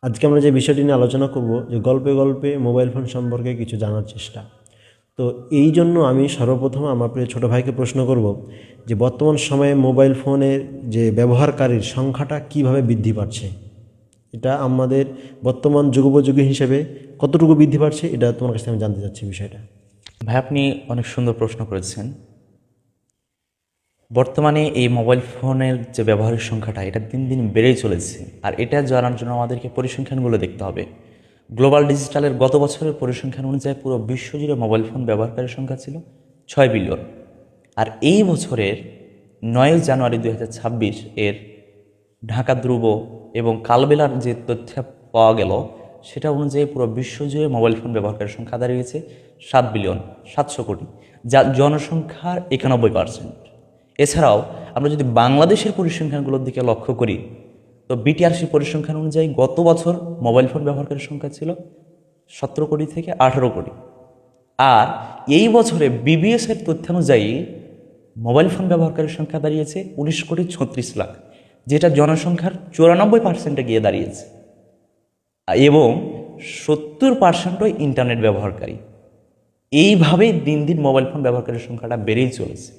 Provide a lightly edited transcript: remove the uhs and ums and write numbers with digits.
আজকে আমরা যে বিষয়টি নিয়ে আলোচনা করব যে গল্পে গল্পে মোবাইল ফোন সম্পর্কে কিছু জানার চেষ্টা। তো এই জন্য আমি সর্বপ্রথম আমার প্রিয় ছোটো ভাইকে প্রশ্ন করব যে বর্তমান সময়ে মোবাইল ফোনের যে ব্যবহারকারীর সংখ্যাটা কিভাবে বৃদ্ধি পাচ্ছে, এটা আমাদের বর্তমান যুগোপযোগী হিসেবে কতটুকু বৃদ্ধি পাচ্ছে, এটা তোমার কাছে আমি জানতে চাচ্ছি বিষয়টা। ভাই, আপনি অনেক সুন্দর প্রশ্ন করেছেন। বর্তমানে এই মোবাইল ফোনের যে ব্যবহারের সংখ্যাটা এটা দিন দিন বেড়েই চলেছে। আর এটা জানার জন্য আমাদেরকে পরিসংখ্যানগুলো দেখতে হবে। গ্লোবাল ডিজিটালের গত বছরের পরিসংখ্যান অনুযায়ী পুরো বিশ্বজুড়ে মোবাইল ফোন ব্যবহারকারীর সংখ্যা ছিল 6 বিলিয়ন। আর এই বছরের 9 জানুয়ারি 2026 এর ঢাকা ধ্রুব এবং কালবেলার যে তথ্য পাওয়া গেল সেটা অনুযায়ী পুরো বিশ্বজুড়ে মোবাইল ফোন ব্যবহারকারীর সংখ্যা দাঁড়িয়েছে 7,700,000,000, যা জনসংখ্যার 91%। এছাড়াও আমরা যদি বাংলাদেশের পরিসংখ্যানগুলোর দিকে লক্ষ্য করি, তো বিটিআরসি পরিসংখ্যান অনুযায়ী গত বছর মোবাইল ফোন ব্যবহারকারীর সংখ্যা ছিল 17 কোটি থেকে 18 কোটি। আর এই বছরে বিবিএস এর তথ্যানুযায়ী মোবাইল ফোন ব্যবহারকারীর সংখ্যা দাঁড়িয়েছে 19,36,00,000, যেটা জনসংখ্যার 94%-এ গিয়ে দাঁড়িয়েছে। এবং 70%ই ইন্টারনেট ব্যবহারকারী। এইভাবেই দিন দিন মোবাইল ফোন ব্যবহারকারীর সংখ্যাটা বেড়েই চলেছে।